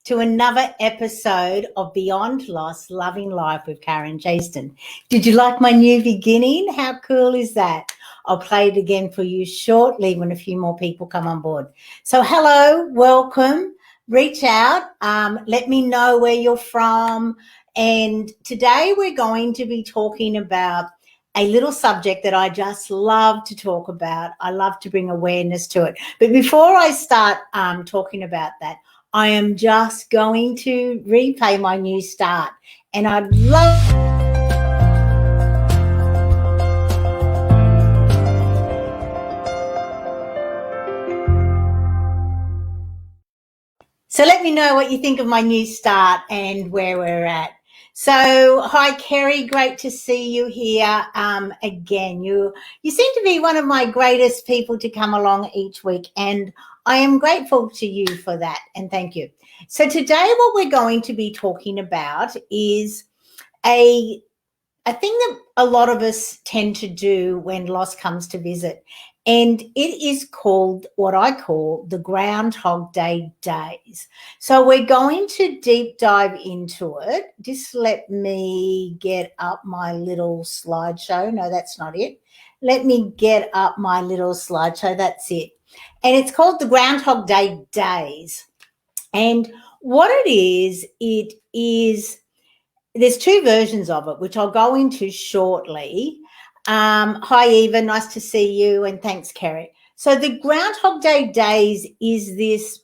to another episode of Beyond Loss, Loving Life with Karen Chaston. Did you like my new beginning? How cool is that? I'll play it again for you shortly when a few more people come on board. So hello, welcome, reach out, let me know where you're from. And today we're going to be talking about a little subject that I just love to talk about. I love to bring awareness to it. But before I start talking about that, I am just going to replay my new start. And I'd love... So let me know what you think of my new start and where we're at. So, hi, Kerry. Great to see you here again. You seem to be one of my greatest people to come along each week, and I am grateful to you for that, and thank you. So today what we're going to be talking about is a thing that a lot of us tend to do when loss comes to visit, and it is called what I call the Groundhog Day Days. So we're going to deep dive into it. Just let me get up my little slideshow. No, that's not it. Let me get up my little slideshow. That's it. And it's called the Groundhog Day Days. And what it is, there's two versions of it, which I'll go into shortly. Hi, Eva. Nice to see you. And thanks, Kerry. So the Groundhog Day Days is this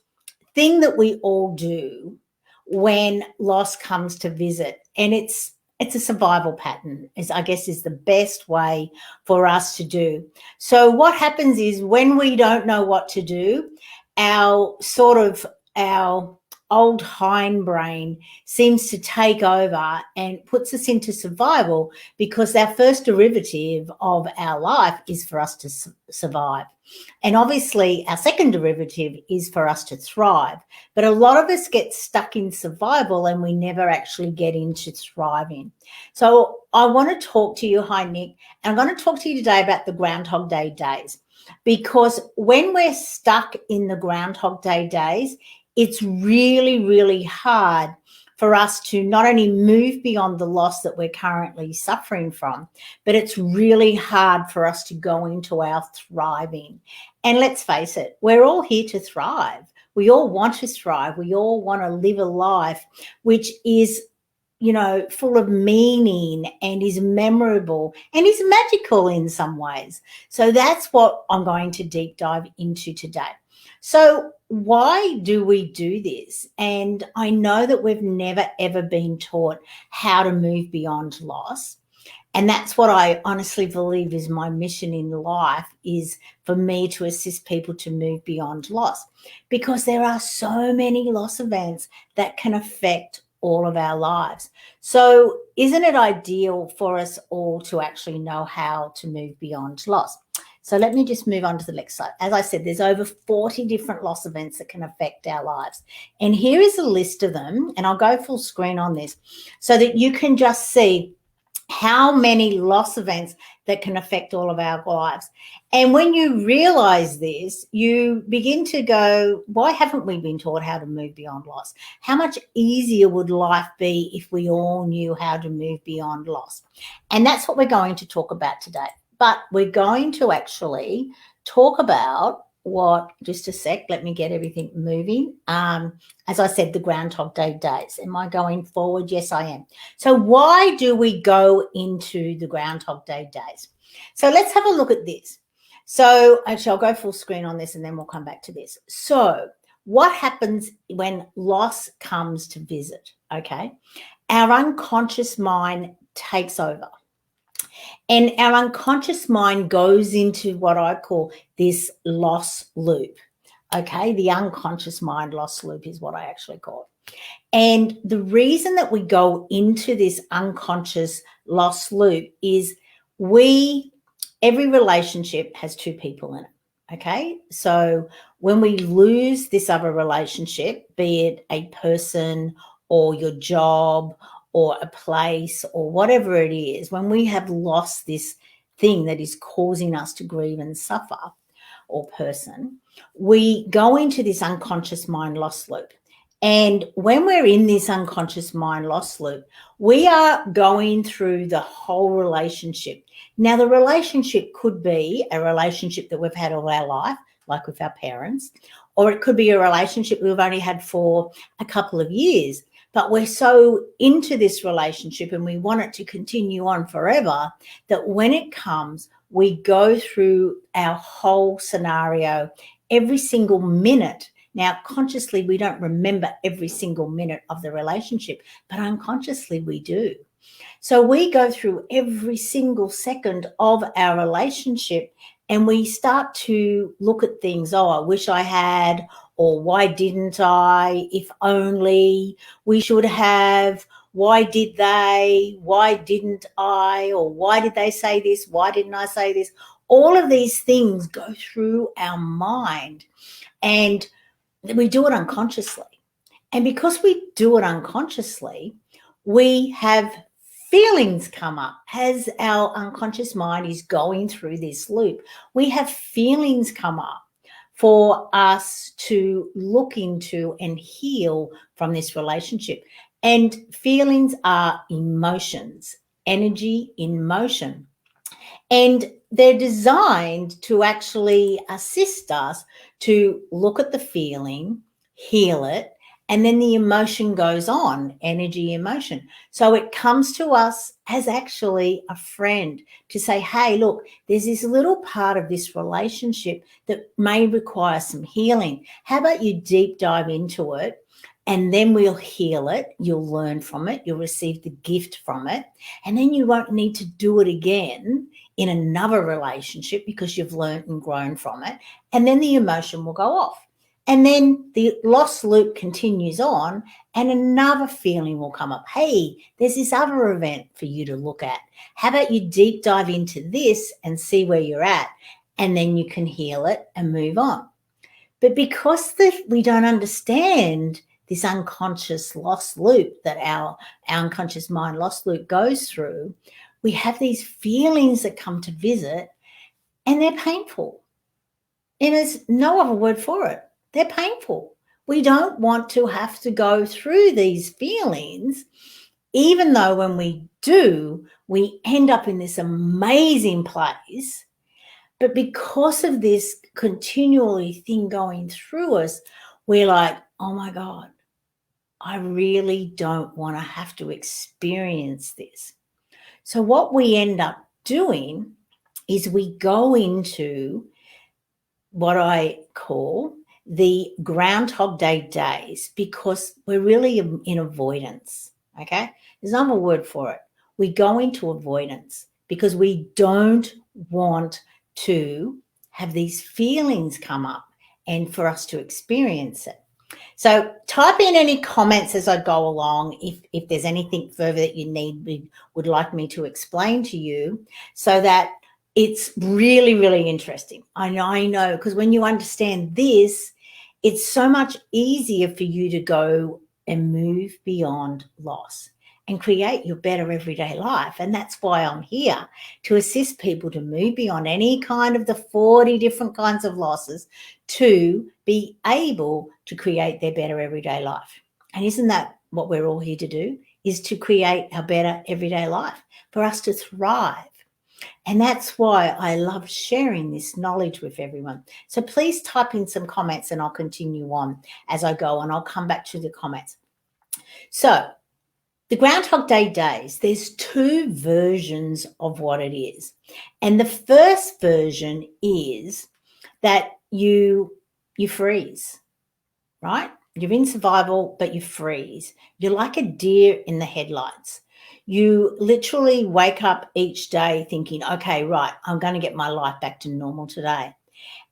thing that we all do when loss comes to visit. And it's a survival pattern, I guess is the best way for us to do. So what happens is when we don't know what to do, our old hindbrain seems to take over and puts us into survival, because our first derivative of our life is for us to survive. And obviously our second derivative is for us to thrive. But a lot of us get stuck in survival and we never actually get into thriving. So I want to talk to you, hi Nick, and I'm going to talk to you today about the Groundhog Day Days, because when we're stuck in the Groundhog Day Days, it's really, really hard for us to not only move beyond the loss that we're currently suffering from, but it's really hard for us to go into our thriving. And let's face it, we're all here to thrive. We all want to thrive. We all want to live a life which is, full of meaning and is memorable and is magical in some ways. So that's what I'm going to deep dive into today. So why do we do this? And I know that we've never, ever been taught how to move beyond loss. And that's what I honestly believe is my mission in life, is for me to assist people to move beyond loss, because there are so many loss events that can affect all of our lives. So isn't it ideal for us all to actually know how to move beyond loss? So let me just move on to the next slide. As I said, there's over 40 different loss events that can affect our lives. And here is a list of them, and I'll go full screen on this so that you can just see how many loss events that can affect all of our lives. And when you realize this, you begin to go, why haven't we been taught how to move beyond loss? How much easier would life be if we all knew how to move beyond loss? And that's what we're going to talk about today. But we're going to actually talk about just a sec, let me get everything moving. As I said, the Groundhog Day Days. Am I going forward? Yes, I am. So why do we go into the Groundhog Day Days? So let's have a look at this. So actually, I'll go full screen on this and then we'll come back to this. So what happens when loss comes to visit? Okay. Our unconscious mind takes over. And our unconscious mind goes into what I call this loss loop. Okay, the unconscious mind loss loop is what I actually call it. And the reason that we go into this unconscious loss loop is every relationship has two people in it. Okay, so when we lose this other relationship, be it a person or your job or a place or whatever it is, when we have lost this thing that is causing us to grieve and suffer, or person, we go into this unconscious mind loss loop. And when we're in this unconscious mind loss loop, we are going through the whole relationship. Now, the relationship could be a relationship that we've had all our life, like with our parents, or it could be a relationship we've only had for a couple of years. But we're so into this relationship and we want it to continue on forever that when it comes, we go through our whole scenario every single minute. Now, consciously, we don't remember every single minute of the relationship, but unconsciously we do. So we go through every single second of our relationship and we start to look at things. Oh, I wish I had, or why didn't I? If only we should have. Why did they? Why didn't I? Or why did they say this? Why didn't I say this? All of these things go through our mind and we do it unconsciously. And because we do it unconsciously, we have feelings come up as our unconscious mind is going through this loop. We have feelings come up for us to look into and heal from this relationship. And feelings are emotions, energy in motion. And they're designed to actually assist us to look at the feeling, heal it, and then the emotion goes on, energy, emotion. So it comes to us as actually a friend to say, hey, look, there's this little part of this relationship that may require some healing. How about you deep dive into it? And then we'll heal it. You'll learn from it. You'll receive the gift from it. And then you won't need to do it again in another relationship because you've learned and grown from it. And then the emotion will go off. And then the loss loop continues on and another feeling will come up. Hey, there's this other event for you to look at. How about you deep dive into this and see where you're at? And then you can heal it and move on. But because we don't understand this unconscious loss loop that our unconscious mind loss loop goes through, we have these feelings that come to visit and they're painful. And there's no other word for it. They're painful. We don't want to have to go through these feelings, even though when we do, we end up in this amazing place. But because of this continually thing going through us, we're like, oh my God, I really don't want to have to experience this. So what we end up doing is we go into what I call the Groundhog Day days because we're really in avoidance, okay? There's another word for it. We go into avoidance because we don't want to have these feelings come up and for us to experience it. So type in any comments as I go along if there's anything further that you would like me to explain to you so that it's really, really interesting. I know, because when you understand this, it's so much easier for you to go and move beyond loss and create your better everyday life. And that's why I'm here, to assist people to move beyond any kind of the 40 different kinds of losses to be able to create their better everyday life. And isn't that what we're all here to do, is to create our better everyday life, for us to thrive. And that's why I love sharing this knowledge with everyone. So please type in some comments and I'll continue on as I go, and I'll come back to the comments. So the Groundhog Day days, there's two versions of what it is. And the first version is that you freeze, right? You're in survival, but you freeze. You're like a deer in the headlights. You literally wake up each day thinking, okay, right, I'm going to get my life back to normal today.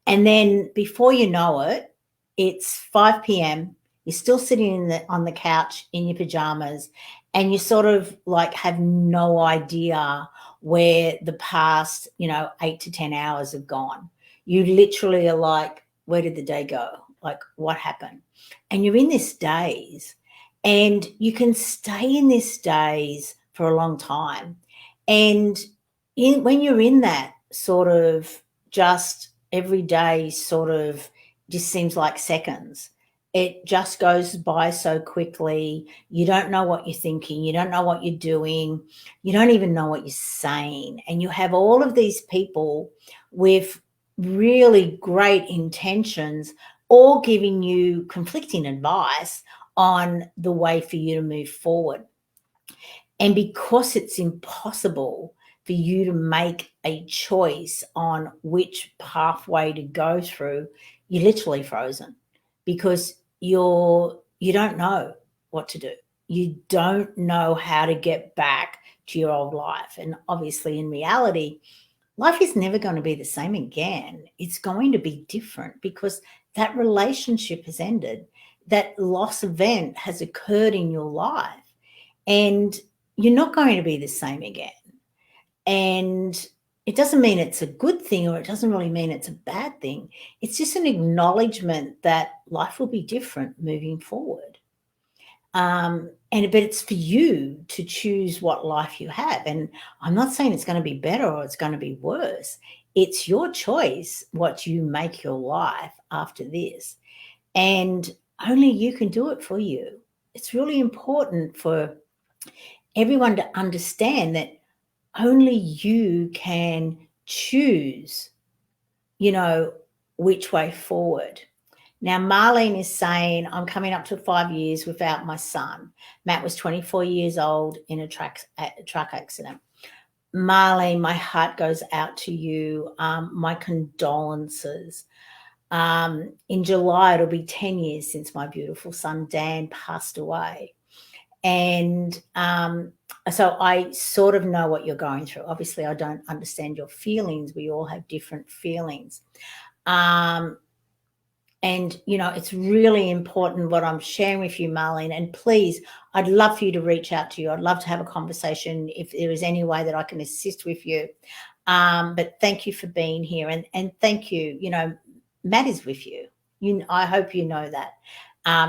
And then before you know it, it's 5 p.m. You're still sitting on the couch in your pajamas, and you sort of like have no idea where the past, 8 to 10 hours have gone. You literally are like, where did the day go? Like, what happened? And you're in this daze, and you can stay in this daze for a long time. And when you're in that sort of just every day sort of just seems like seconds, it just goes by so quickly. You don't know what you're thinking. You don't know what you're doing. You don't even know what you're saying. And you have all of these people with really great intentions, all giving you conflicting advice on the way for you to move forward. And because it's impossible for you to make a choice on which pathway to go through, you're literally frozen because you don't know what to do. You don't know how to get back to your old life. And obviously, in reality, life is never going to be the same again. It's going to be different because that relationship has ended. That loss event has occurred in your life. And you're not going to be the same again. And it doesn't mean it's a good thing, or it doesn't really mean it's a bad thing. It's just an acknowledgement that life will be different moving forward. But it's for you to choose what life you have. And I'm not saying it's going to be better or it's going to be worse. It's your choice what you make your life after this. And only you can do it for you. It's really important for everyone to understand that only you can choose, which way forward. Now, Marlene is saying, I'm coming up to 5 years without my son. Matt was 24 years old in a truck accident. Marlene, my heart goes out to you. My condolences. In July, it'll be 10 years since my beautiful son, Dan, passed away. And so I sort of know what you're going through. Obviously, I don't understand your feelings. We all have different feelings. And, it's really important what I'm sharing with you, Marlene. And please, I'd love for you to reach out to you. I'd love to have a conversation if there is any way that I can assist with you. But thank you for being here. And thank you. Matt is with you. I hope you know that.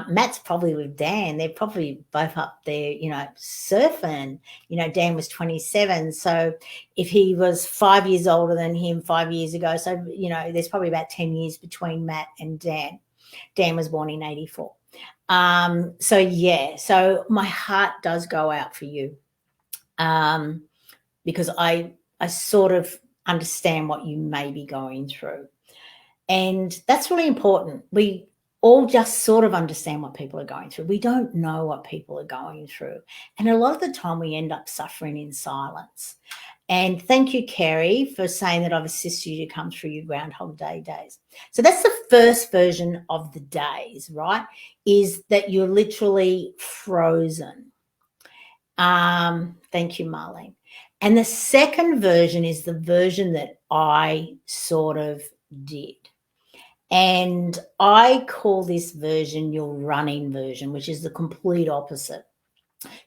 Matt's probably with Dan. They're probably both up there, surfing. Dan was 27. So if he was 5 years older than him 5 years ago, so, there's probably about 10 years between Matt and Dan. Dan was born in 84. So my heart does go out for you because I sort of understand what you may be going through. And that's really important. We all just sort of understand what people are going through. We don't know what people are going through. And a lot of the time we end up suffering in silence. And thank you, Kerry, for saying that I've assisted you to come through your Groundhog Day days. So that's the first version of the days, right? Is that you're literally frozen. Thank you, Marlene. And the second version is the version that I sort of did. And I call this version your running version, which is the complete opposite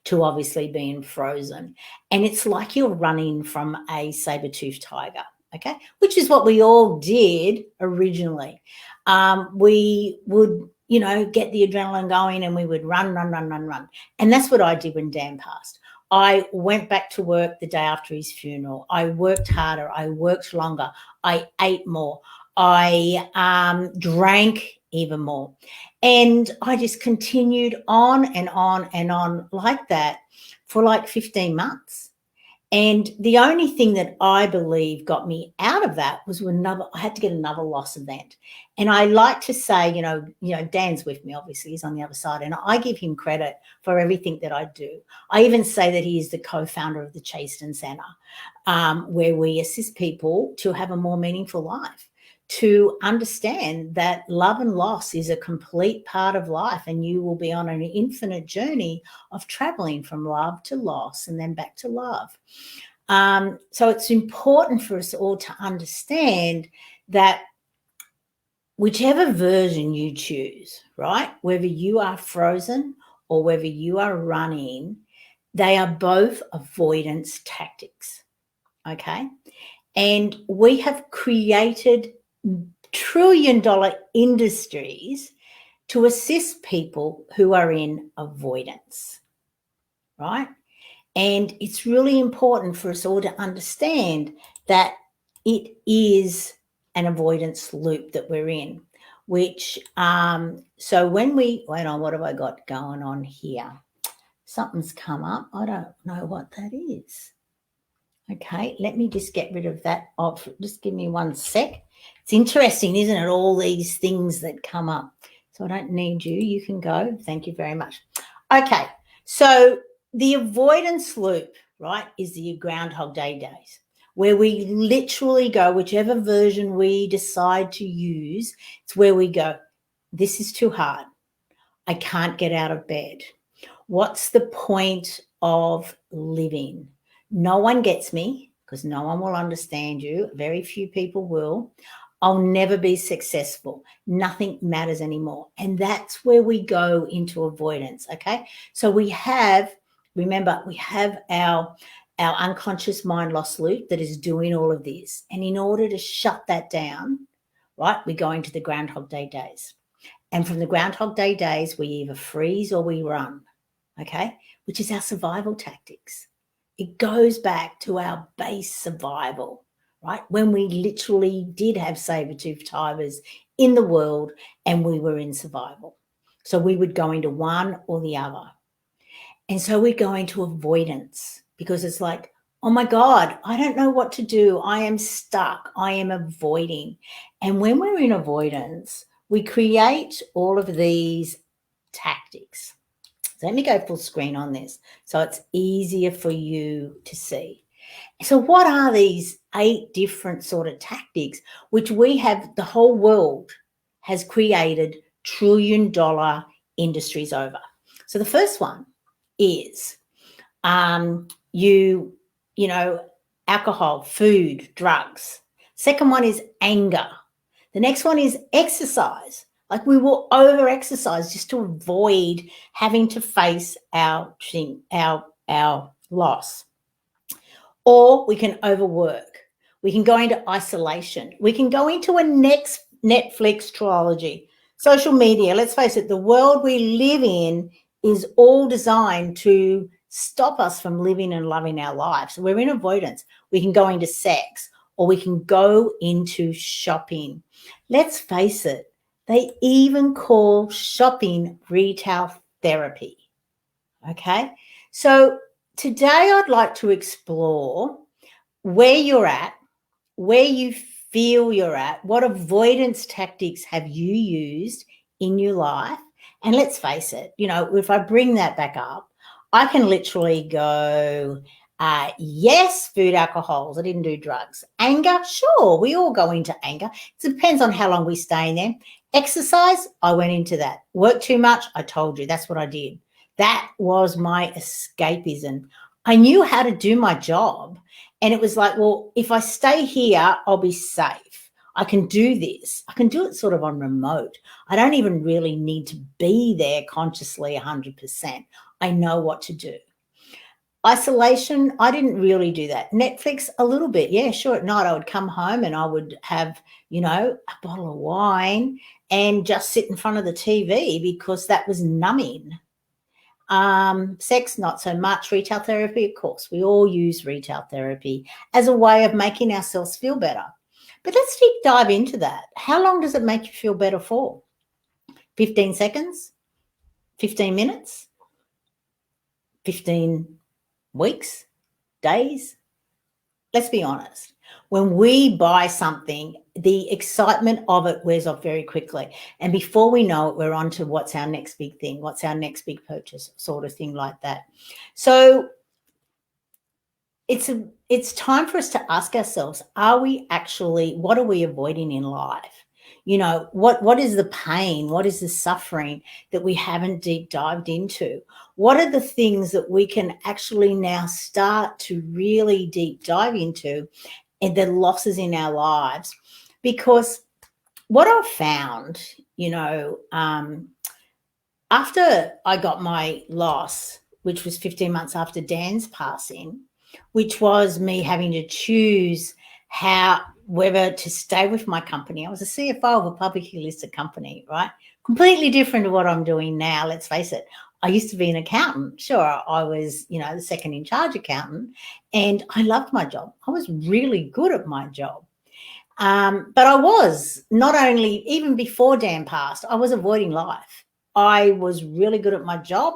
to obviously being frozen. And it's like you're running from a saber-toothed tiger, okay, which is what we all did originally. We would, get the adrenaline going and we would run. And that's what I did when Dan passed. I went back to work the day after his funeral. I worked harder. I worked longer. I ate more. I drank even more. And I just continued on and on and on like that for like 15 months. And the only thing that I believe got me out of that was I had to get another loss event. And I like to say, Dan's with me, obviously, he's on the other side. And I give him credit for everything that I do. I even say that he is the co-founder of the Chaston Center, where we assist people to have a more meaningful life, to understand that love and loss is a complete part of life, and you will be on an infinite journey of traveling from love to loss and then back to love. So it's important for us all to understand that whichever version you choose, right, whether you are frozen or whether you are running, they are both avoidance tactics, okay? And we have created trillion-dollar industries to assist people who are in avoidance, right? And it's really important for us all to understand that it is an avoidance loop that we're in. which, so when we, wait on, what have I got going on here? Something's come up. I don't know what that is. Okay, let me just get rid of that off. Just give me 1 sec. It's interesting, isn't it? All these things that come up. So I don't need you. You can go. Thank you very much. Okay, so the avoidance loop, right, is the Groundhog Day days, where we literally go, whichever version we decide to use, it's where we go, this is too hard. I can't get out of bed. What's the point of living? No one gets me because no one will understand you. Very few people will. I'll never be successful. Nothing matters anymore. And that's where we go into avoidance, okay? So we have, remember, we have our unconscious mind loss loop that is doing all of this. And in order to shut that down, right, we go into the Groundhog Day days. And from the Groundhog Day days, we either freeze or we run, okay, which is our survival tactics. It goes back to our base survival, right, when we literally did have saber-toothed tigers in the world and we were in survival. So we would go into one or the other. And so we go into avoidance because it's like, oh my God, I don't know what to do. I am stuck. I am avoiding. And when we're in avoidance, we create all of these tactics. So let me go full screen on this so it's easier for you to see. So what are these 8 different sort of tactics which we have, the whole world has created trillion-dollar industries over? So the first one is you know, alcohol, food, drugs. Second one is anger. The next one is exercise. Like we will over-exercise just to avoid having to face our loss. Or we can overwork. We can go into isolation. We can go into a next Netflix trilogy. Social media, let's face it, the world we live in is all designed to stop us from living and loving our lives. So we're in avoidance. We can go into sex or we can go into shopping. Let's face it, they even call shopping retail therapy. Okay, so today I'd like to explore where you're at, where you feel you're at, what avoidance tactics have you used in your life? And let's face it, you know, if I bring that back up, I can literally go, yes, food, alcohols. I didn't do drugs. Anger, sure, we all go into anger. It depends on how long we stay in there. Exercise, I went into that. Work too much, I told you, that's what I did. That was my escapism. I knew how to do my job. And it was like, well, if I stay here, I'll be safe. I can do this. I can do it sort of on remote. I don't even really need to be there consciously 100%. I know what to do. Isolation, I didn't really do that. Netflix, a little bit. Yeah, sure. At night I would come home and I would have, you know, a bottle of wine and just sit in front of the TV because that was numbing. Sex, not so much. Retail therapy, of course. We all use retail therapy as a way of making ourselves feel better. But let's deep dive into that. How long does it make you feel better for? 15 seconds? 15 minutes? 15 weeks? Days? Let's be honest. When we buy something, the excitement of it wears off very quickly. And before we know it, we're on to what's our next big thing, what's our next big purchase, sort of thing like that. So it's time for us to ask ourselves, what are we avoiding in life? You know, what is the pain? What is the suffering that we haven't deep dived into? What are the things that we can actually now start to really deep dive into and the losses in our lives? Because what I've found, you know, after I got my loss, which was 15 months after Dan's passing, which was me having to choose whether to stay with my company. I was a CFO of a publicly listed company, right? Completely different to what I'm doing now, let's face it. I used to be an accountant. Sure, I was, you know, the second in charge accountant, and I loved my job. I was really good at my job. But I was not only, even before Dan passed, I was avoiding life. I was really good at my job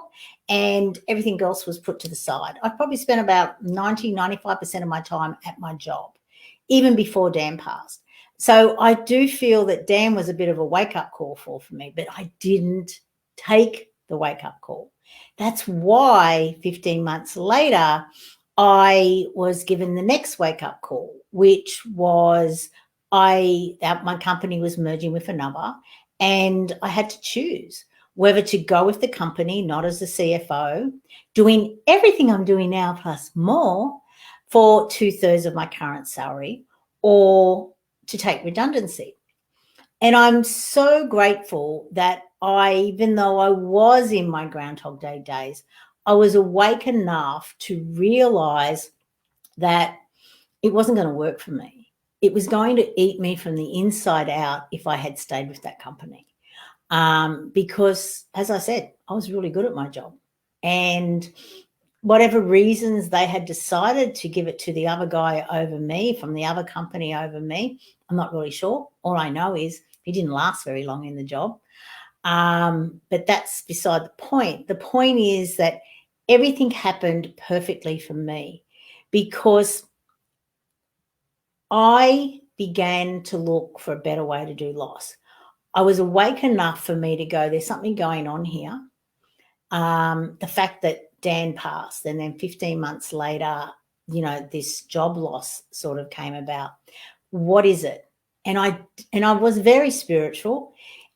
and everything else was put to the side. I probably spent about 95% of my time at my job, even before Dan passed. So I do feel that Dan was a bit of a wake-up call for me, but I didn't take the wake-up call. That's why 15 months later, I was given the next wake-up call, which was my company was merging with another, and I had to choose whether to go with the company, not as a CFO, doing everything I'm doing now plus more for 2/3 of my current salary, or to take redundancy. And I'm so grateful that even though I was in my Groundhog Day days, I was awake enough to realize that it wasn't going to work for me. It was going to eat me from the inside out if I had stayed with that company. Because, as I said, I was really good at my job. And whatever reasons they had decided to give it to the other guy over me, from the other company over me, I'm not really sure. All I know is he didn't last very long in the job. But that's beside the point. The point is that everything happened perfectly for me because I began to look for a better way to do loss. I was awake enough for me to go, there's something going on here. The fact that Dan passed and then 15 months later, this job loss sort of came about. What is it? And I was very spiritual.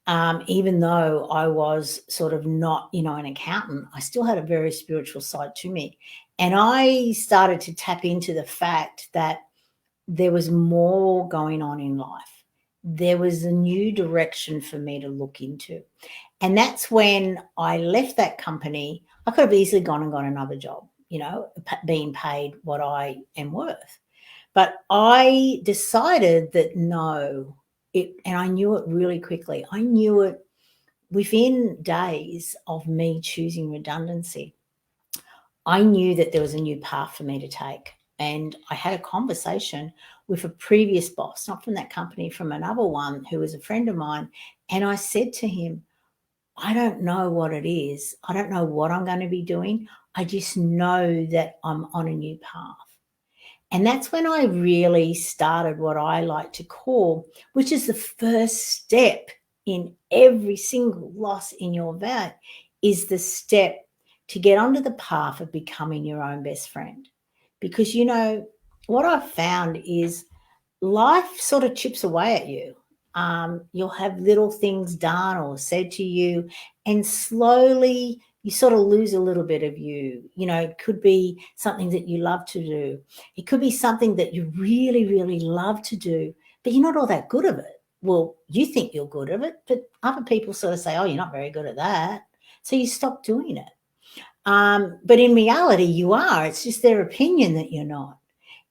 Even though I was sort of not, an accountant, I still had a very spiritual side to me. And I started to tap into the fact that there was more going on in life. There was a new direction for me to look into. And that's when I left that company. I could have easily gone and got another job, being paid what I am worth. But I decided that no, and I knew it really quickly. I knew it within days of me choosing redundancy. I knew that there was a new path for me to take. And I had a conversation with a previous boss, not from that company, from another one who was a friend of mine. And I said to him, I don't know what it is. I don't know what I'm going to be doing. I just know that I'm on a new path. And that's when I really started what I like to call, which is the first step in every single loss in your vat, is the step to get onto the path of becoming your own best friend. Because, what I've found is life sort of chips away at you. You'll have little things done or said to you, and slowly you sort of lose a little bit of you. It could be something that you love to do. It could be something that you really, really love to do, but you're not all that good at it. Well, you think you're good at it, but other people sort of say, oh, you're not very good at that. So you stop doing it. But in reality, you are. It's just their opinion that you're not.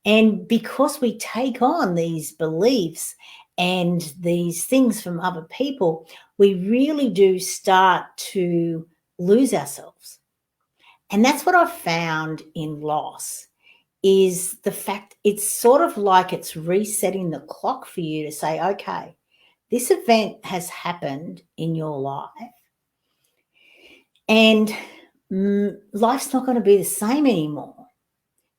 And because we take on these beliefs and these things from other people, we really do start to lose ourselves. And that's what I've found in loss, is the fact it's sort of like it's resetting the clock for you to say, okay, this event has happened in your life and life's not going to be the same anymore.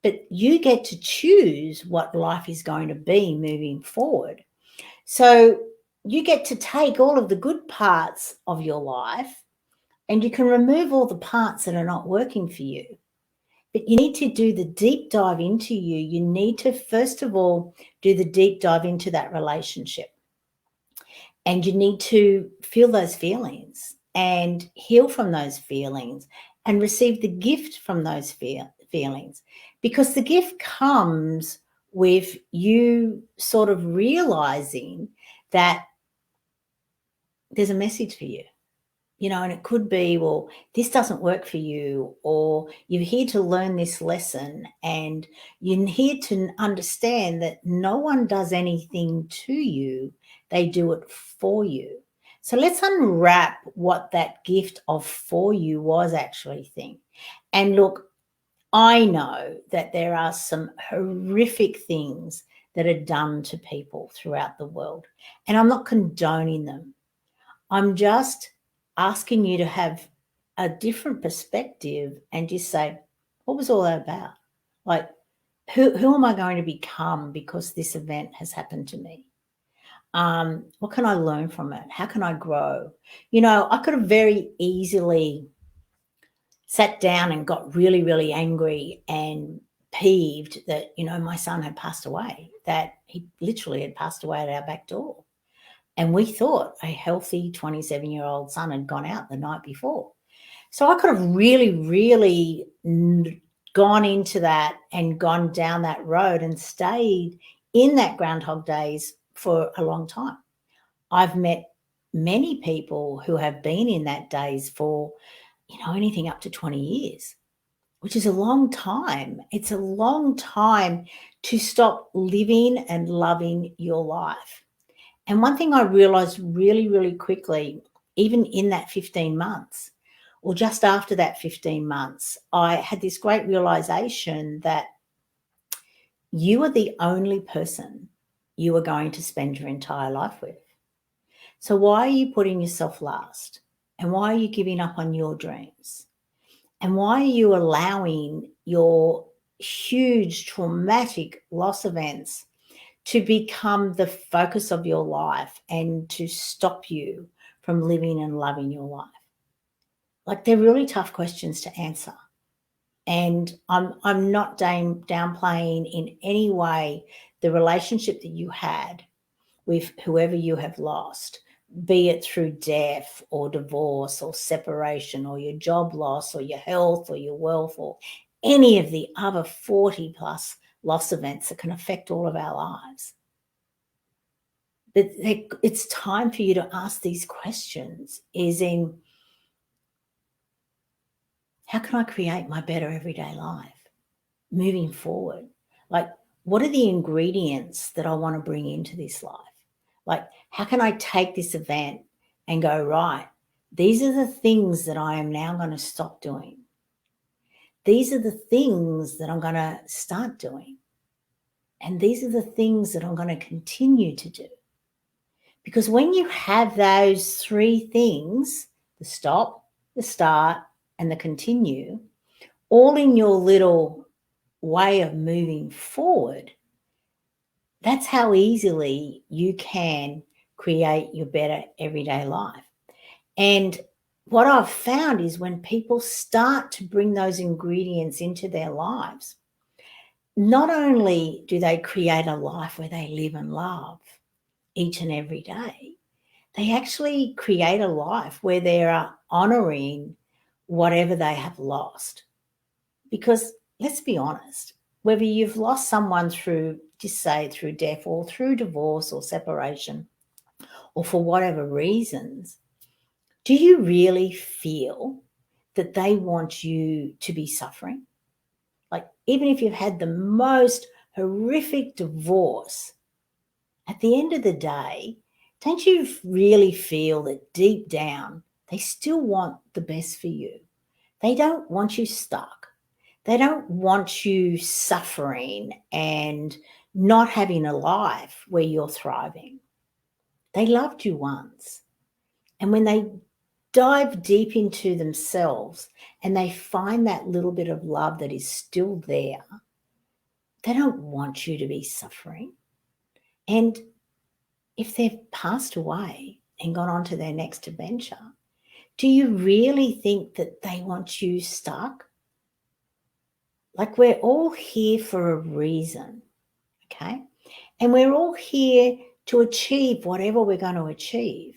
But you get to choose what life is going to be moving forward. So you get to take all of the good parts of your life and you can remove all the parts that are not working for you. But you need to do the deep dive into you. You need to, first of all, do the deep dive into that relationship. And you need to feel those feelings and heal from those feelings and receive the gift from those feelings. Because the gift comes with you sort of realizing that there's a message for you, and it could be, well, this doesn't work for you, or you're here to learn this lesson and you're here to understand that no one does anything to you. They do it for you. So let's unwrap what that gift of for you was actually thing. And look, I know that there are some horrific things that are done to people throughout the world. And I'm not condoning them. I'm just asking you to have a different perspective and just say, what was all that about? Like, who am I going to become because this event has happened to me? What can I learn from it? How can I grow? I could have very easily sat down and got really, really angry and peeved that, my son had passed away, that he literally had passed away at our back door. And we thought a healthy 27-year-old son had gone out the night before. So I could have really, really gone into that and gone down that road and stayed in that Groundhog Days for a long time. I've met many people who have been in that days for, anything up to 20 years, which is a long time. It's a long time to stop living and loving your life. And one thing I realized really, really quickly, even in that 15 months, or just after that 15 months, I had this great realization that you are the only person you are going to spend your entire life with. So why are you putting yourself last? And why are you giving up on your dreams? And why are you allowing your huge traumatic loss events to become the focus of your life and to stop you from living and loving your life? Like, they're really tough questions to answer. And I'm not downplaying in any way the relationship that you had with whoever you have lost, be it through death or divorce or separation or your job loss or your health or your wealth or any of the other 40 plus loss events that can affect all of our lives. But it's time for you to ask these questions, is in, how can I create my better everyday life moving forward? Like, what are the ingredients that I want to bring into this life? Like, how can I take this event and go, right, these are the things that I am now going to stop doing. These are the things that I'm going to start doing. And these are the things that I'm going to continue to do. Because when you have those three things, the stop, the start, and the continue, all in your little way of moving forward, that's how easily you can create your better everyday life. And what I've found is when people start to bring those ingredients into their lives, not only do they create a life where they live and love each and every day, they actually create a life where they are honoring whatever they have lost. Because let's be honest, whether you've lost someone through, just say through death or through divorce or separation or for whatever reasons, do you really feel that they want you to be suffering? Like, even if you've had the most horrific divorce, at the end of the day, don't you really feel that deep down they still want the best for you? They don't want you stuck. They don't want you suffering and not having a life where you're thriving. They loved you once. And when they dive deep into themselves and they find that little bit of love that is still there, they don't want you to be suffering. And if they've passed away and gone on to their next adventure, do you really think that they want you stuck? Like, we're all here for a reason, okay? And we're all here to achieve whatever we're going to achieve.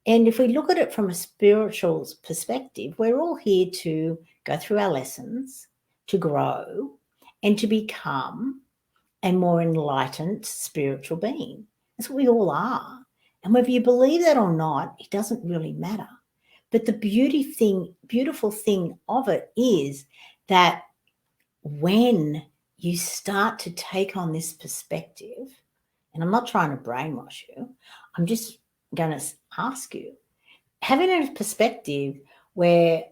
And if we look at it from a spiritual perspective, we're all here to go through our lessons, to grow, and to become a more enlightened spiritual being. That's what we all are. And whether you believe that or not, it doesn't really matter. But the beautiful thing of it is that when you start to take on this perspective, and I'm not trying to brainwash you, I'm just going to ask you, having a perspective where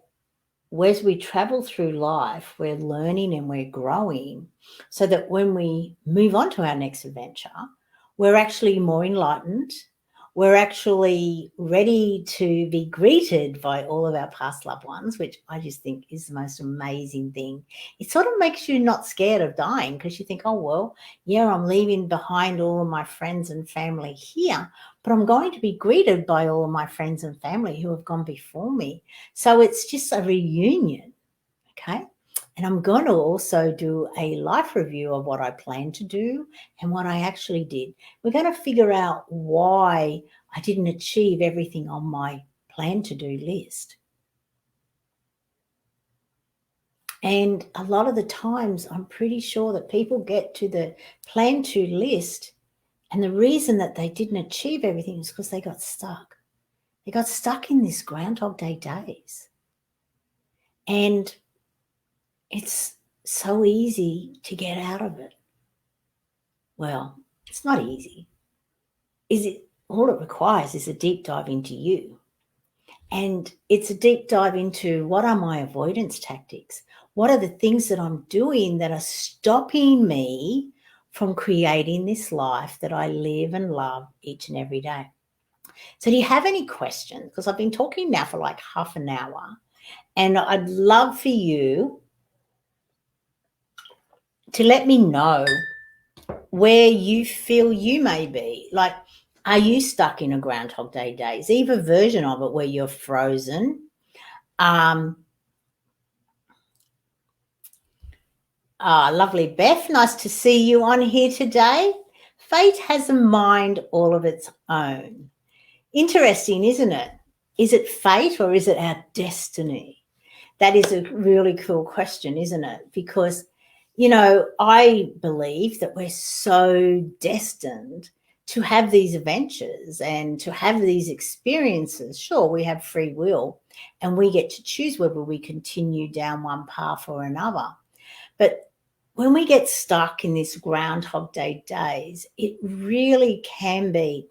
as we travel through life, we're learning and we're growing so that when we move on to our next adventure, we're actually more enlightened. We're actually ready to be greeted by all of our past loved ones, which I just think is the most amazing thing. It sort of makes you not scared of dying because you think, oh, well, yeah, I'm leaving behind all of my friends and family here, but I'm going to be greeted by all of my friends and family who have gone before me. So it's just a reunion, okay? And I'm going to also do a life review of what I plan to do and what I actually did. We're going to figure out why I didn't achieve everything on my plan to do list. And a lot of the times, I'm pretty sure that people get to the plan to list, and the reason that they didn't achieve everything is because they got stuck. They got stuck in this Groundhog Day days. And it's so easy to get out of it. Well, it's not easy. All it requires is a deep dive into you. And it's a deep dive into what are my avoidance tactics? What are the things that I'm doing that are stopping me from creating this life that I live and love each and every day? So do you have any questions? Because I've been talking now for like half an hour, and I'd love for you to let me know where you feel you may be. Like, are you stuck in a Groundhog Day days, either version of it where you're frozen? Lovely, Beth. Nice to see you on here today. Fate has a mind all of its own. Interesting, isn't it? Is it fate or is it our destiny? That is a really cool question, isn't it? Because, I believe that we're so destined to have these adventures and to have these experiences. Sure, we have free will and we get to choose whether we continue down one path or another. But when we get stuck in this Groundhog Day days, it really can be,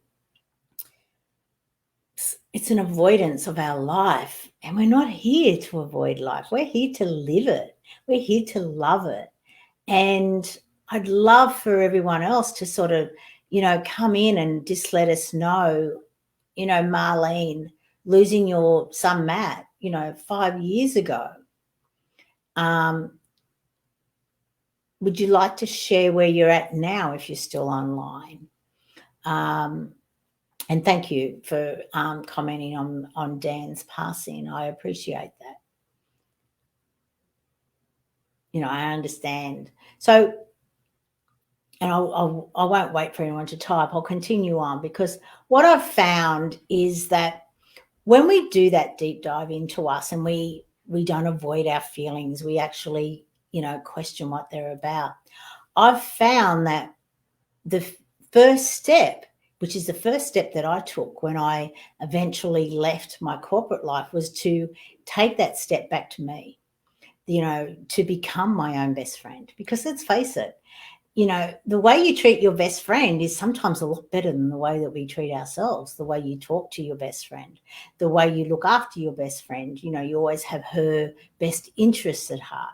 it's an avoidance of our life. And we're not here to avoid life. We're here to live it. We're here to love it. And I'd love for everyone else to sort of, come in and just let us know, Marlene, losing your son, Matt, 5 years ago. Would you like to share where you're at now if you're still online? And thank you for commenting on Dan's passing. I appreciate that. I understand. So, and I won't wait for anyone to type. I'll continue on, because what I've found is that when we do that deep dive into us and we don't avoid our feelings, we actually, question what they're about. I've found that the first step, which is the first step that I took when I eventually left my corporate life, was to take that step back to me, to become my own best friend. Because let's face it, the way you treat your best friend is sometimes a lot better than the way that we treat ourselves, the way you talk to your best friend, the way you look after your best friend. You always have her best interests at heart.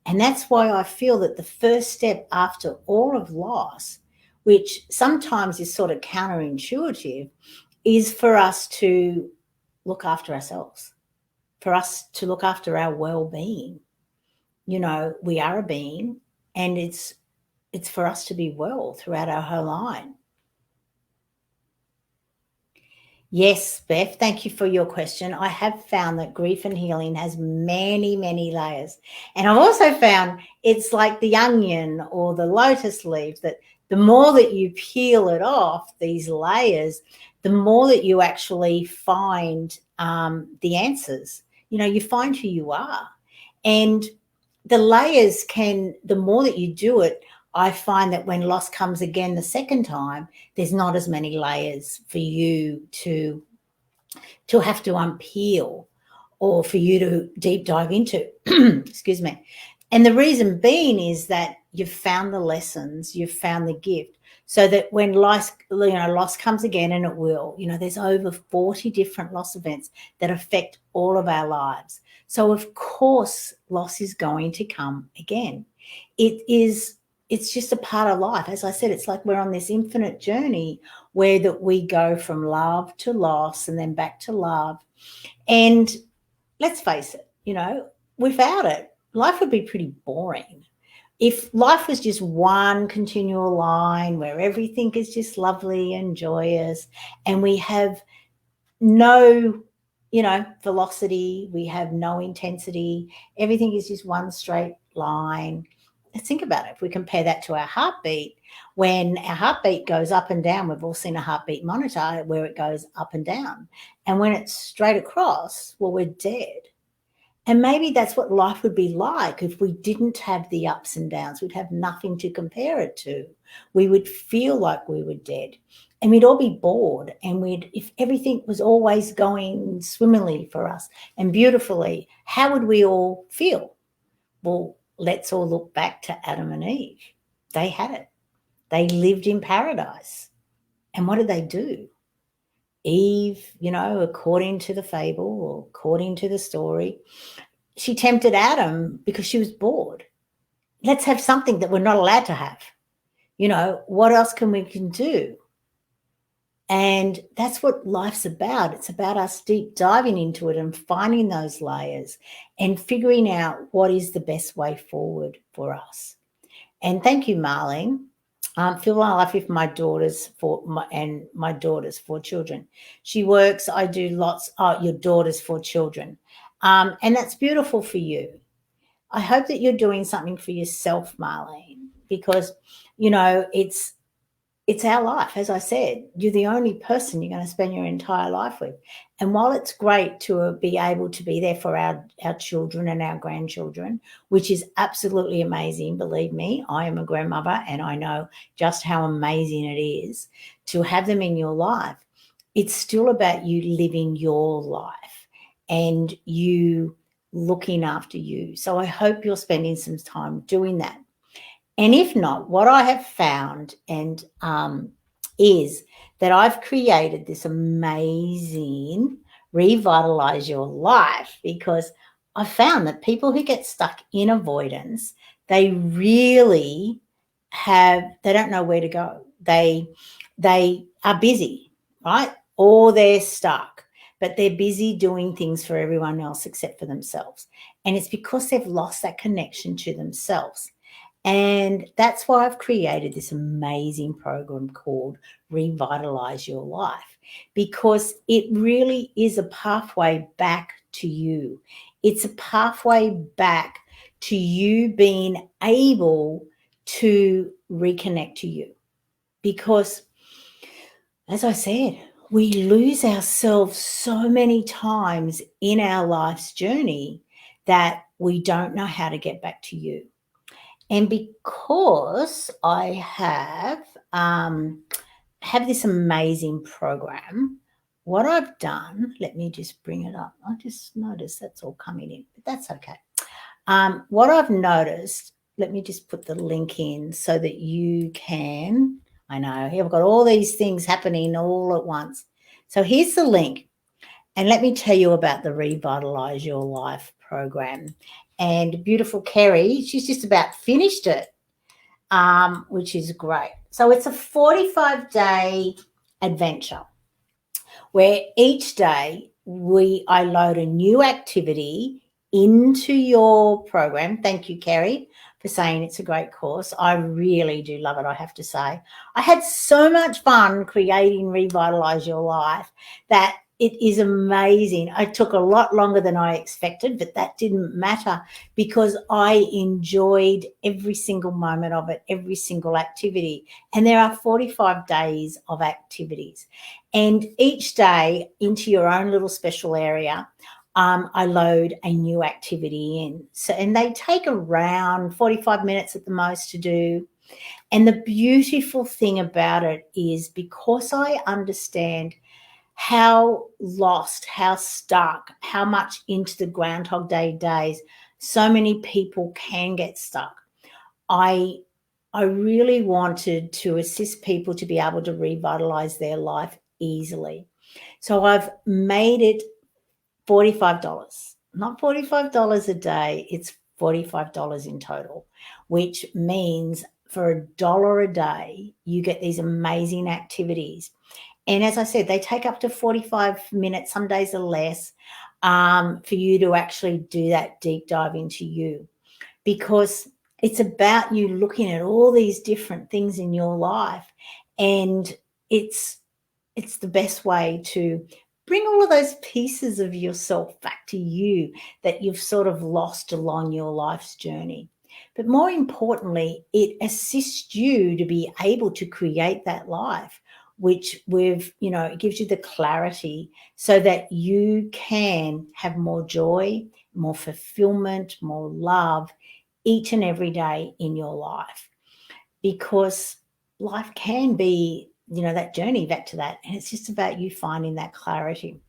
And that's why I feel that the first step after all of loss, which sometimes is sort of counterintuitive, is for us to look after ourselves, for us to look after our well-being. We are a being, and it's for us to be well throughout our whole line. Yes, Beth, thank you for your question. I have found that grief and healing has many, many layers. And I've also found it's like the onion or the lotus leaf, that the more that you peel it off, these layers, the more that you actually find the answers. You find who you are. And the layers the more that you do it, I find that when loss comes again the second time, there's not as many layers for you to have to unpeel or for you to deep dive into. Excuse me. And the reason being is that you've found the lessons, you've found the gift, so that when loss comes again, and it will, there's over 40 different loss events that affect all of our lives. So of course, loss is going to come again. It's just a part of life. As I said, it's like we're on this infinite journey where that we go from love to loss and then back to love. And let's face it, without it, life would be pretty boring. If life was just one continual line where everything is just lovely and joyous, and we have no, velocity, we have no intensity, everything is just one straight line. Let's think about it. If we compare that to our heartbeat, when our heartbeat goes up and down, we've all seen a heartbeat monitor where it goes up and down. And when it's straight across, well, we're dead. And maybe that's what life would be like if we didn't have the ups and downs. We'd have nothing to compare it to. We would feel like we were dead, and we'd all be bored. And if everything was always going swimmingly for us and beautifully, how would we all feel? Well, let's all look back to Adam and Eve. They had it. They lived in paradise. And what did they do? Eve, according to the fable or according to the story, she tempted Adam because she was bored. Let's have something that we're not allowed to have. What else can we do? And that's what life's about. It's about us deep diving into it and finding those layers and figuring out what is the best way forward for us. And thank you, Marlene. Feel my life with my daughters my daughters 4 children. She works. I do lots. Your daughters 4 children, and that's beautiful for you. I hope that you're doing something for yourself, Marlene, because it's our life. As I said, you're the only person you're going to spend your entire life with. And while it's great to be able to be there for our children and our grandchildren, which is absolutely amazing, believe me, I am a grandmother and I know just how amazing it is to have them in your life, it's still about you living your life and you looking after you. So I hope you're spending some time doing that. And if not, what I have found is that I've created this amazing Revitalize Your Life, because I found that people who get stuck in avoidance, they really they don't know where to go. They are busy, right? Or they're stuck, but they're busy doing things for everyone else except for themselves. And it's because they've lost that connection to themselves. And that's why I've created this amazing program called Revitalize Your Life, because it really is a pathway back to you. It's a pathway back to you being able to reconnect to you. Because, as I said, we lose ourselves so many times in our life's journey that we don't know how to get back to you. And because I have this amazing program, what I've done, let me just bring it up. I just noticed that's all coming in, but that's okay. What I've noticed, let me just put the link in so that you can, I know, I've got all these things happening all at once. So here's the link. And let me tell you about the Revitalize Your Life program. And beautiful Kerry, she's just about finished it, which is great. So it's a 45-day adventure where each day I load a new activity into your program. Thank you, Kerry, for saying it's a great course. I really do love it, I have to say. I had so much fun creating Revitalize Your Life that it is amazing. It took a lot longer than I expected, but that didn't matter because I enjoyed every single moment of it, every single activity. And there are 45 days of activities. And each day into your own little special area, I load a new activity in. And they take around 45 minutes at the most to do. And the beautiful thing about it is because I understand how lost, how stuck, how much into the Groundhog Day days so many people can get stuck. I really wanted to assist people to be able to revitalize their life easily. So I've made it $45, not $45 a day, it's $45 in total, which means for $1 a day, you get these amazing activities. And as I said, they take up to 45 minutes, some days are less, for you to actually do that deep dive into you, because it's about you looking at all these different things in your life, and it's the best way to bring all of those pieces of yourself back to you that you've sort of lost along your life's journey. But more importantly, it assists you to be able to create that life, which it gives you the clarity so that you can have more joy, more fulfillment, more love each and every day in your life. Because life can be, that journey back to that. And it's just about you finding that clarity.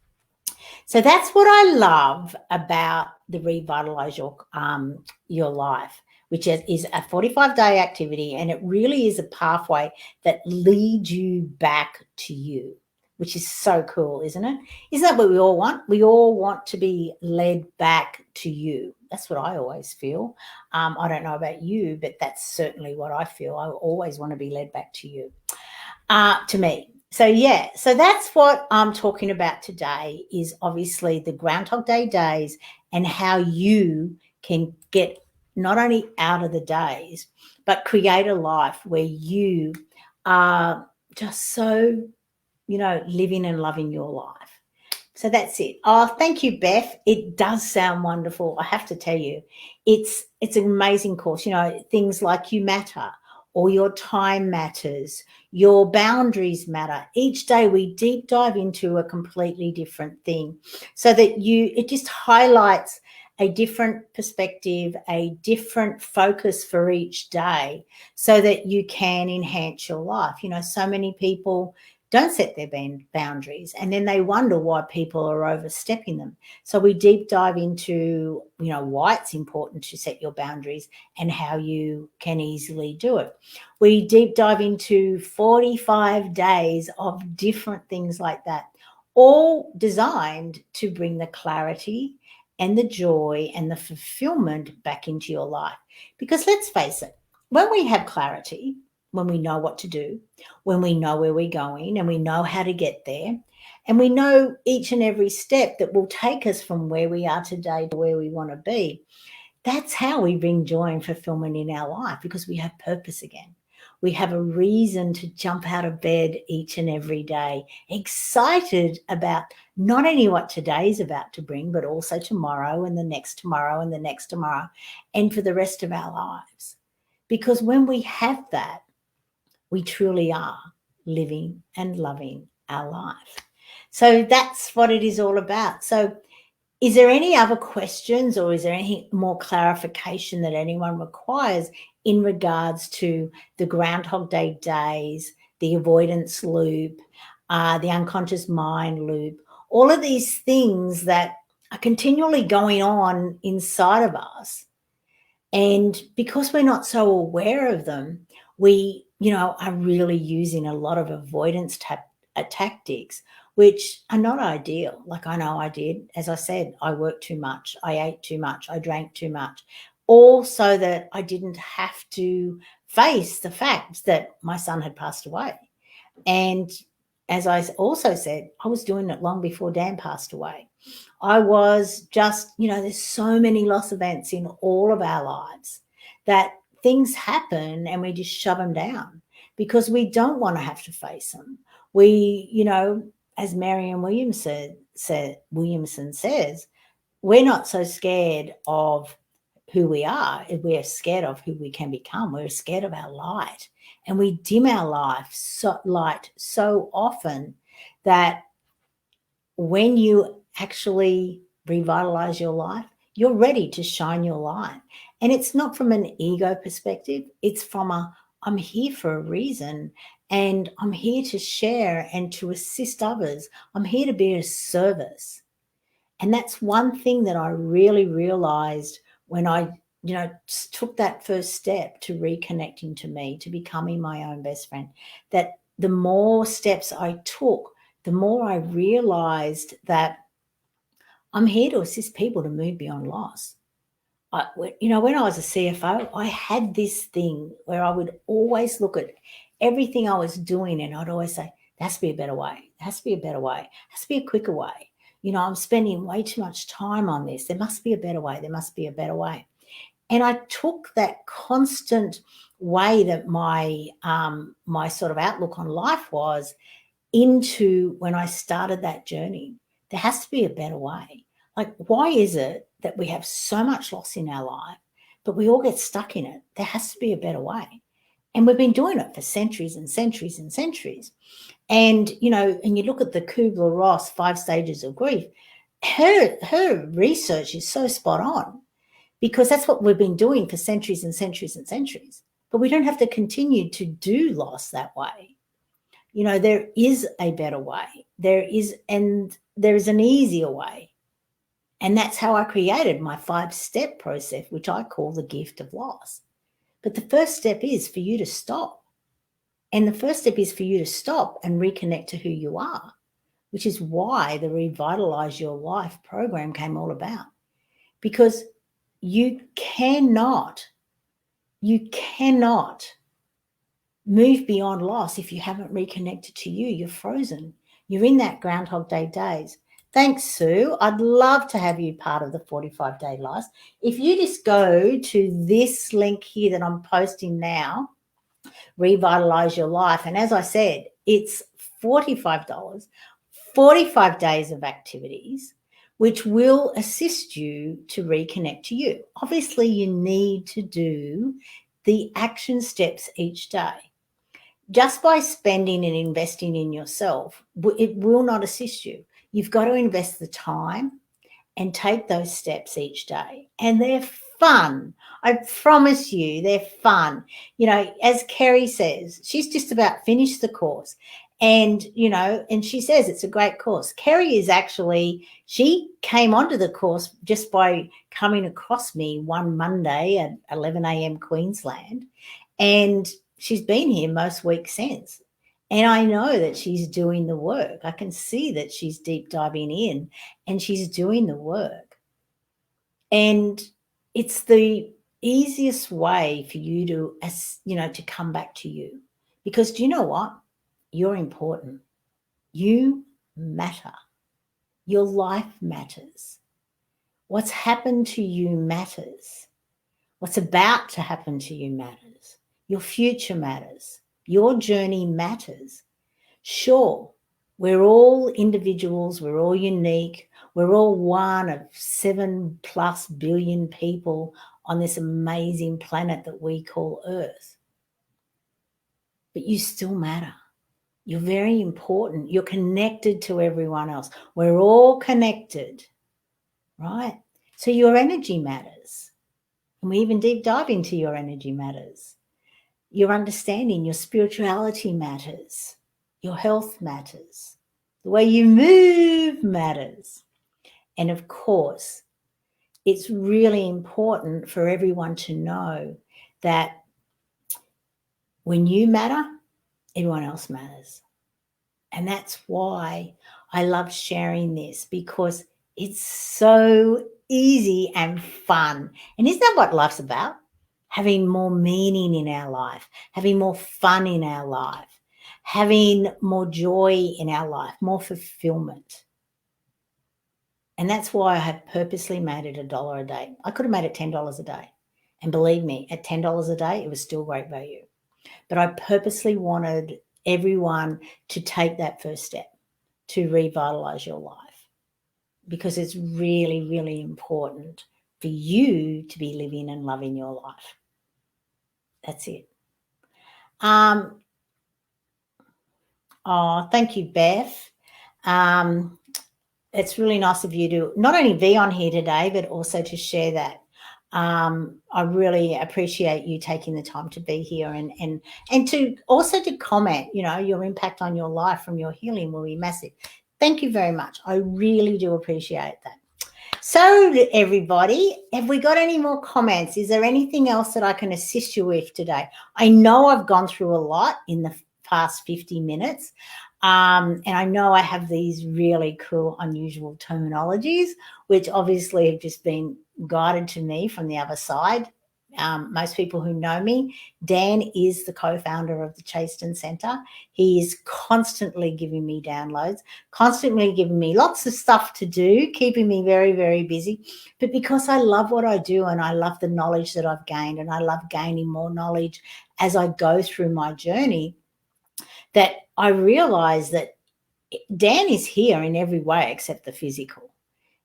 So that's what I love about the Revitalize your life, which is a 45-day activity. And it really is a pathway that leads you back to you, which is so cool, isn't it? Isn't that what we all want? We all want to be led back to you. That's what I always feel. I don't know about you, but that's certainly what I feel. I always want to be led back to you, to me. So yeah, so that's what I'm talking about today, is obviously the Groundhog Day days and how you can get not only out of the days, but create a life where you are just so, living and loving your life. So that's it. Oh, thank you, Beth. It does sound wonderful. I have to tell you, it's an amazing course. Things like you matter, or your time matters, your boundaries matter. Each day we deep dive into a completely different thing, so that it just highlights a different perspective, a different focus for each day, so that you can enhance your life. So many people don't set their boundaries, and then they wonder why people are overstepping them. So we deep dive into, why it's important to set your boundaries and how you can easily do it. We deep dive into 45 days of different things like that, all designed to bring the clarity and the joy and the fulfillment back into your life. Because let's face it, when we have clarity, when we know what to do, when we know where we're going and we know how to get there, and we know each and every step that will take us from where we are today to where we want to be, that's how we bring joy and fulfillment in our life, because we have purpose again. We have a reason to jump out of bed each and every day, excited about not only what today is about to bring, but also tomorrow and the next tomorrow and the next tomorrow, and for the rest of our lives. Because when we have that, we truly are living and loving our life. So that's what it is all about. So is there any other questions, or is there any more clarification that anyone requires in regards to the Groundhog Day days, the avoidance loop, the unconscious mind loop, all of these things that are continually going on inside of us? And because we're not so aware of them, we, are really using a lot of avoidance tactics, which are not ideal. Like, I know I did. As I said, I worked too much. I ate too much. I drank too much. All so that I didn't have to face the fact that my son had passed away. And as I also said, I was doing it long before Dan passed away. I was just, there's so many loss events in all of our lives that things happen and we just shove them down because we don't want to have to face them. We, as Marianne Williamson says, we're not so scared of who we are. We're scared of who we can become. We're scared of our light. And we dim our light so often that when you actually revitalize your life, you're ready to shine your light. And it's not from an ego perspective. It's from I'm here for a reason, and I'm here to share and to assist others. I'm here to be a service. And that's one thing that I really realized when I took that first step to reconnecting to me, to becoming my own best friend, that the more steps I took, the more I realized that I'm here to assist people to move beyond loss. When I was a CFO, I had this thing where I would always look at everything I was doing and I'd always say, there has to be a better way. There has to be a better way. There has to be a quicker way. I'm spending way too much time on this. There must be a better way. There must be a better way. And I took that constant way that my sort of outlook on life was into when I started that journey. There has to be a better way. Like, why is it that we have so much loss in our life, but we all get stuck in it? There has to be a better way. And we've been doing it for centuries and centuries and centuries. And, and you look at the Kubler-Ross 5 stages of grief, her research is so spot on, because that's what we've been doing for centuries and centuries and centuries. But we don't have to continue to do loss that way. There is a better way. There is an easier way. And that's how I created my 5-step process, which I call the gift of loss. But the first step is for you to stop. And the first step is for you to stop and reconnect to who you are, which is why the Revitalize Your Life program came all about. Because you cannot move beyond loss if you haven't reconnected to you. You're frozen. You're in that Groundhog Day days. Thanks, Sue. I'd love to have you part of the 45-day life. If you just go to this link here that I'm posting now, Revitalize Your Life, and as I said, it's $45, 45 days of activities, which will assist you to reconnect to you. Obviously, you need to do the action steps each day. Just by spending and investing in yourself, it will not assist you. You've got to invest the time and take those steps each day. And they're fun. I promise you, they're fun. As Kerry says, she's just about finished the course. And, and she says it's a great course. Kerry she came onto the course just by coming across me one Monday at 11 a.m. Queensland. And she's been here most weeks since. And I know that she's doing the work. I can see that she's deep diving in and she's doing the work. And it's the easiest way for you to come back to you. Because do you know what? You're important. You matter. Your life matters. What's happened to you matters. What's about to happen to you matters. Your future matters. Your journey matters. Sure, we're all individuals. We're all unique. We're all one of 7+ billion people on this amazing planet that we call Earth. But you still matter. You're very important. You're connected to everyone else. We're all connected, right? So your energy matters. And we even deep dive into your energy matters. Your understanding, your spirituality matters. Your health matters. The way you move matters. And of course, it's really important for everyone to know that when you matter, everyone else matters. And that's why I love sharing this, because it's so easy and fun. And isn't that what life's about? Having more meaning in our life, having more fun in our life, having more joy in our life, more fulfillment. And that's why I have purposely made it $1 a day. I could have made it $10 a day. And believe me, at $10 a day, it was still great value. But I purposely wanted everyone to take that first step to revitalize your life, because it's really, really important for you to be living and loving your life. That's it. Thank you, Beth. It's really nice of you to not only be on here today, but also to share that. I really appreciate you taking the time to be here and to also to comment. Your impact on your life from your healing will be massive. Thank you very much. I really do appreciate that. So, everybody, have we got any more comments? Is there anything else that I can assist you with today? I know I've gone through a lot in the past 50 minutes. And I know I have these really cool, unusual terminologies, which obviously have just been guided to me from the other side. Most people who know me, Dan is the co-founder of the Chaston Centre. He is constantly giving me downloads, constantly giving me lots of stuff to do, keeping me very, very busy. But because I love what I do and I love the knowledge that I've gained, and I love gaining more knowledge as I go through my journey, that I realize that Dan is here in every way except the physical.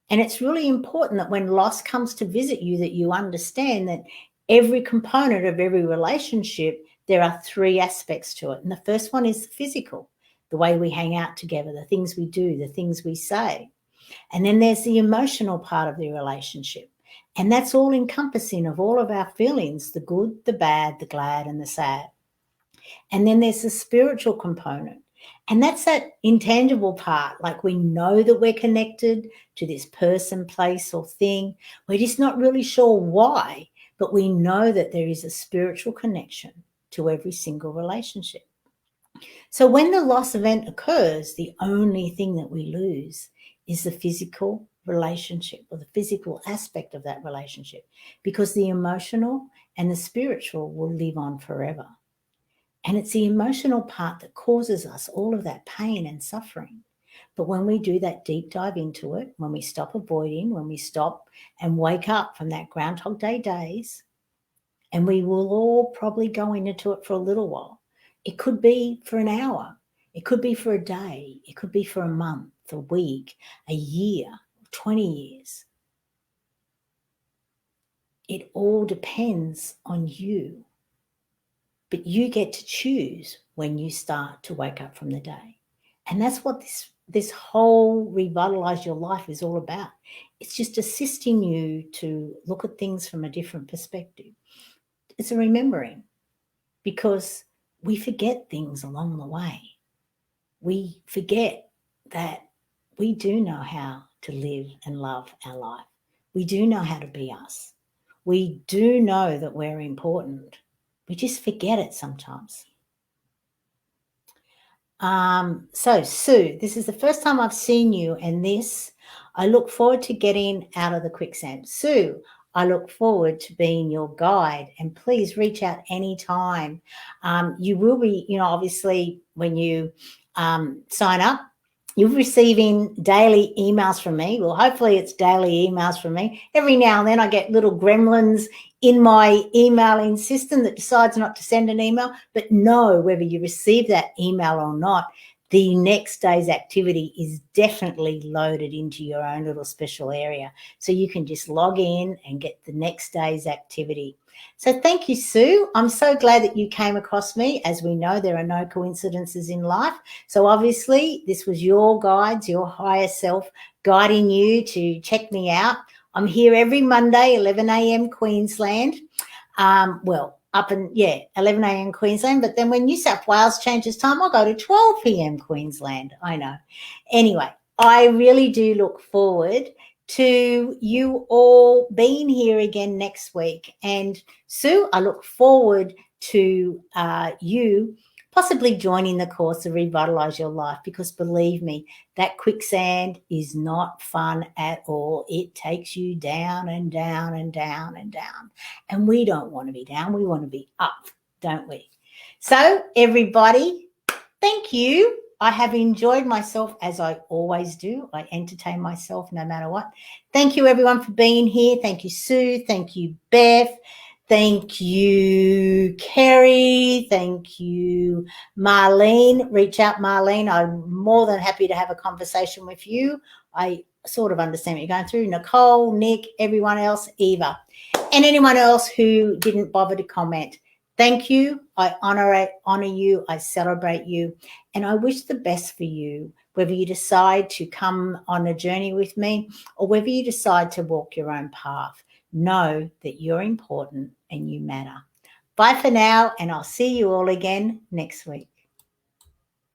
And it's really important that when loss comes to visit you, that you understand that every component of every relationship, there are three aspects to it. And the first one is the physical, the way we hang out together, the things we do, the things we say. And then there's the emotional part of the relationship. And that's all encompassing of all of our feelings, the good, the bad, the glad, and the sad. And then there's the spiritual component. And that's that intangible part. Like, we know that we're connected to this person, place, or thing. We're just not really sure why, but we know that there is a spiritual connection to every single relationship. So when the loss event occurs, the only thing that we lose is the physical relationship, or the physical aspect of that relationship, because the emotional and the spiritual will live on forever. And it's the emotional part that causes us all of that pain and suffering. But when we do that deep dive into it, when we stop avoiding, when we stop and wake up from that Groundhog Day days, and we will all probably go into it for a little while. It could be for an hour. It could be for a day. It could be for a month, a week, a year, 20 years. It all depends on you. But you get to choose when you start to wake up from the day. And that's what this whole Revitalize Your Life is all about. It's just assisting you to look at things from a different perspective. It's a remembering, because we forget things along the way. We forget that we do know how to live and love our life. We do know how to be us. We do know that we're important. We just forget it sometimes. So, Sue, this is the first time I've seen you, and I look forward to getting out of the quicksand. Sue, I look forward to being your guide, and please reach out anytime. You will be, obviously, when you sign up, you're receiving daily emails from me. Well, hopefully it's daily emails from me. Every now and then I get little gremlins in my emailing system that decides not to send an email. But know, whether you receive that email or not, the next day's activity is definitely loaded into your own little special area. So you can just log in and get the next day's activity. So thank you, Sue. I'm so glad that you came across me. As we know, there are no coincidences in life. So obviously this was your guides, your higher self, guiding you to check me out. I'm here every Monday, 11 a.m. Queensland. 11 a.m. Queensland. But then when New South Wales changes time, I'll go to 12 p.m. Queensland. I know. Anyway, I really do look forward to you all being here again next week. And Sue, I look forward to you possibly joining the course of Revitalize Your Life, because believe me, that quicksand is not fun at all. It takes you down and down and down and down. And we don't want to be down. We want to be up, don't we? So everybody, thank you. I have enjoyed myself, as I always do. I entertain myself no matter what. Thank you, everyone, for being here. Thank you, Sue. Thank you, Beth. Thank you, Kerry. Thank you, Marlene. Reach out, Marlene. I'm more than happy to have a conversation with you. I sort of understand what you're going through. Nicole, Nick, everyone else, Eva, and anyone else who didn't bother to comment. Thank you. I honor you. I celebrate you. And I wish the best for you, whether you decide to come on a journey with me or whether you decide to walk your own path. Know that you're important and you matter. Bye for now, and I'll see you all again next week.